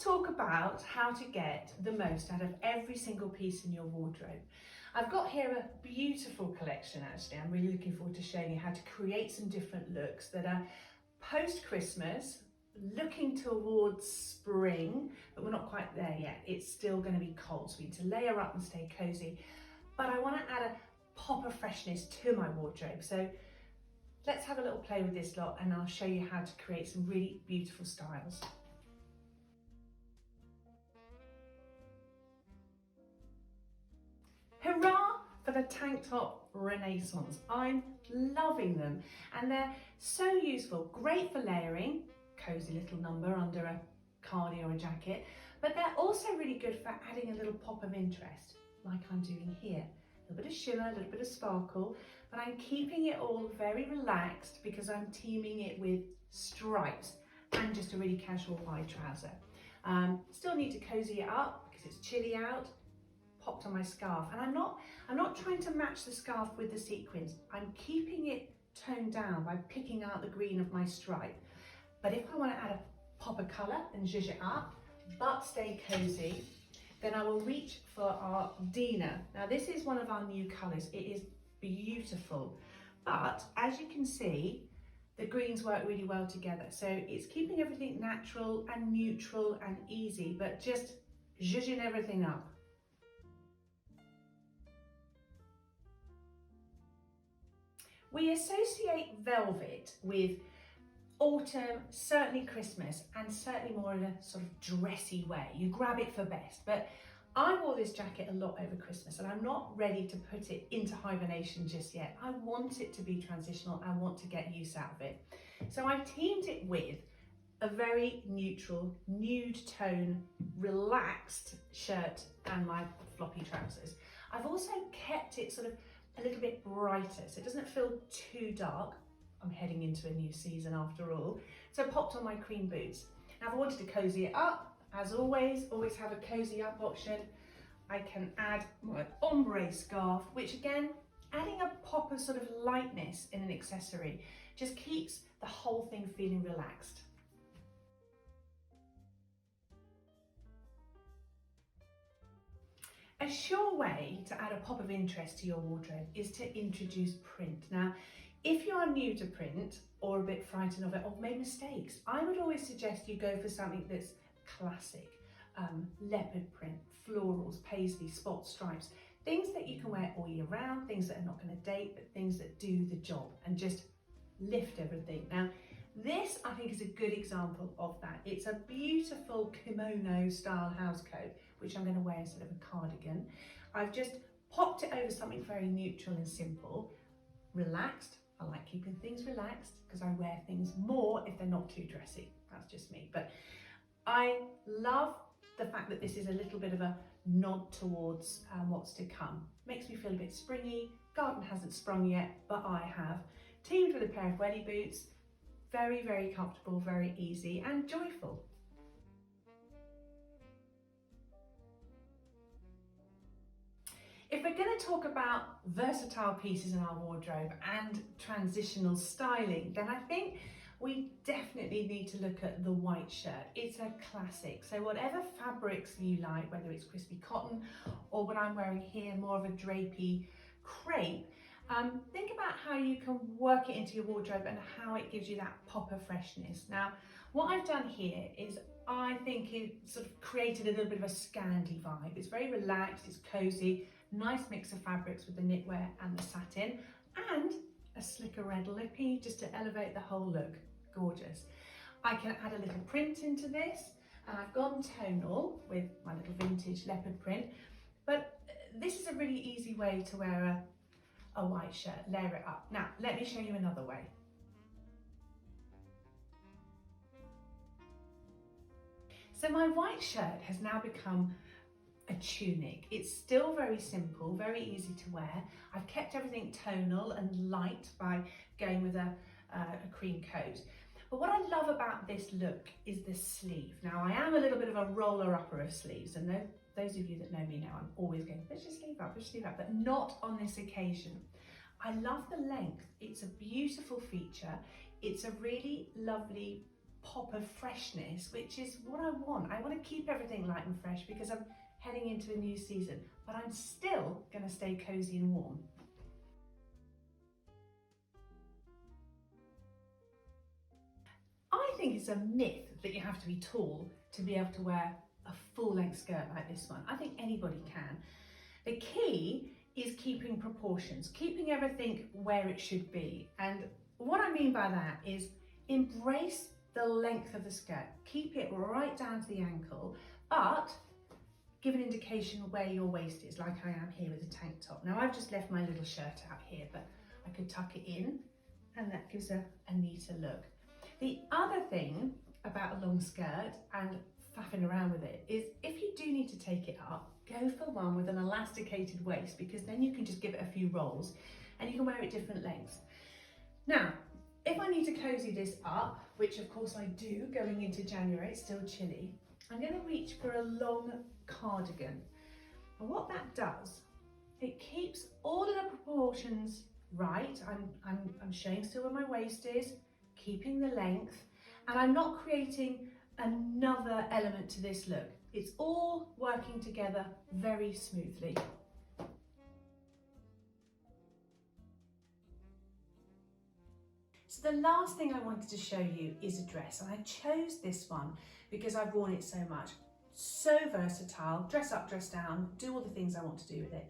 talk about how to get the most out of every single piece in your wardrobe. I've got here a beautiful collection actually. I'm really looking forward to showing you how to create some different looks that are post-Christmas, looking towards spring, but we're not quite there yet. It's still going to be cold, so we need to layer up and stay cozy. But I want to add a pop of freshness to my wardrobe. So let's have a little play with this lot and I'll show you how to create some really beautiful styles. Hurrah for the tank top renaissance. I'm loving them and they're so useful. Great for layering, cozy little number under a cardi or a jacket, but they're also really good for adding a little pop of interest, like I'm doing here. A little bit of shimmer, a little bit of sparkle, but I'm keeping it all very relaxed because I'm teaming it with stripes and just a really casual wide trouser. Still need to cozy it up because it's chilly out. Popped on my scarf, and I'm not trying to match the scarf with the sequins. I'm keeping it toned down by picking out the green of my stripe. But if I want to add a pop of colour and zhuzh it up, but stay cozy, then I will reach for our Dina. Now this is one of our new colours. It is beautiful, but as you can see, the greens work really well together. So it's keeping everything natural and neutral and easy, but just zhuzhing everything up. We associate velvet with autumn, certainly Christmas, and certainly more in a sort of dressy way. You grab it for best, but I wore this jacket a lot over Christmas and I'm not ready to put it into hibernation just yet. I want it to be transitional. I want to get use out of it. So I've teamed it with a very neutral, nude tone, relaxed shirt and my floppy trousers. I've also kept it sort of a little bit brighter, so it doesn't feel too dark. I'm heading into a new season after all. So I popped on my cream boots. Now if I wanted to cozy it up, as always have a cozy up option. I can add my ombre scarf, which again, adding a pop of sort of lightness in an accessory, just keeps the whole thing feeling relaxed. A sure way to add a pop of interest to your wardrobe is to introduce print. Now, if you are new to print or a bit frightened of it or made mistakes, I would always suggest you go for something that's classic. Leopard print, florals, paisley, spots, stripes, things that you can wear all year round, things that are not going to date, but things that do the job and just lift everything. Now, this I think is a good example of that. It's a beautiful kimono style house coat, which I'm going to wear instead of a cardigan. I've just popped it over something very neutral and simple, relaxed. I like keeping things relaxed because I wear things more if they're not too dressy. That's just me. But I love the fact that this is a little bit of a nod towards what's to come. Makes me feel a bit springy. Garden hasn't sprung yet, but I have. Teamed with a pair of welly boots. Very, very comfortable, very easy and joyful. If we're going to talk about versatile pieces in our wardrobe and transitional styling, then I think we definitely need to look at the white shirt. It's a classic. So whatever fabrics you like, whether it's crispy cotton or what I'm wearing here, more of a drapey crepe, think about how you can work it into your wardrobe and how it gives you that pop of freshness. Now, what I've done here is I think it sort of created a little bit of a Scandi vibe. It's very relaxed, it's cozy, nice mix of fabrics with the knitwear and the satin, and a slicker red lippy just to elevate the whole look. Gorgeous. I can add a little print into this, and I've gone tonal with my little vintage leopard print, but this is a really easy way to wear a white shirt, layer it up. Now, let me show you another way. So my white shirt has now become a tunic. It's still very simple, very easy to wear. I've kept everything tonal and light by going with a cream coat. But what I love about this look is the sleeve. Now, I am a little bit of a roller-upper of sleeves, and those of you that know me now, I'm always going, push your sleeve up, but not on this occasion. I love the length. It's a beautiful feature. It's a really lovely pop of freshness, which is what I want. I want to keep everything light and fresh because I'm heading into a new season, but I'm still going to stay cozy and warm. I think it's a myth that you have to be tall to be able to wear a full-length skirt like this one. I think anybody can. The key is keeping proportions, keeping everything where it should be. And what I mean by that is embrace the length of the skirt. Keep it right down to the ankle, but give an indication where your waist is, like I am here with the tank top. Now I've just left my little shirt out here, but I could tuck it in and that gives a neater look. The other thing about a long skirt and faffing around with it is if you do need to take it up, go for one with an elasticated waist, because then you can just give it a few rolls and you can wear it different lengths. Now, if I need to cozy this up, which of course I do going into January, it's still chilly, I'm going to reach for a long cardigan. And what that does, it keeps all of the proportions right. I'm showing still where my waist is, keeping the length, and I'm not creating another element to this look. It's all working together very smoothly. So the last thing I wanted to show you is a dress, and I chose this one because I've worn it so much. So versatile, dress up, dress down, do all the things I want to do with it.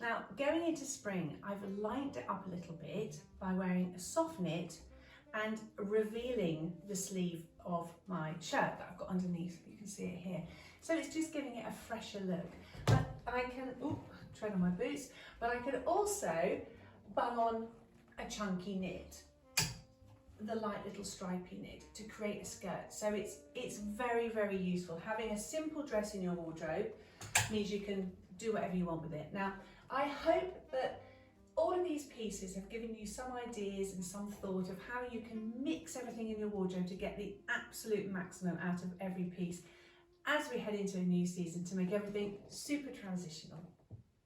Now, going into spring, I've lightened it up a little bit by wearing a soft knit and revealing the sleeve of my shirt that I've got underneath. You can see it here. So it's just giving it a fresher look. But I can, tread on my boots, but I can also bung on a chunky knit, the light little stripy knit, to create a skirt. So it's very, very useful. Having a simple dress in your wardrobe means you can do whatever you want with it. Now, I hope that all of these pieces have given you some ideas and some thought of how you can mix everything in your wardrobe to get the absolute maximum out of every piece as we head into a new season to make everything super transitional.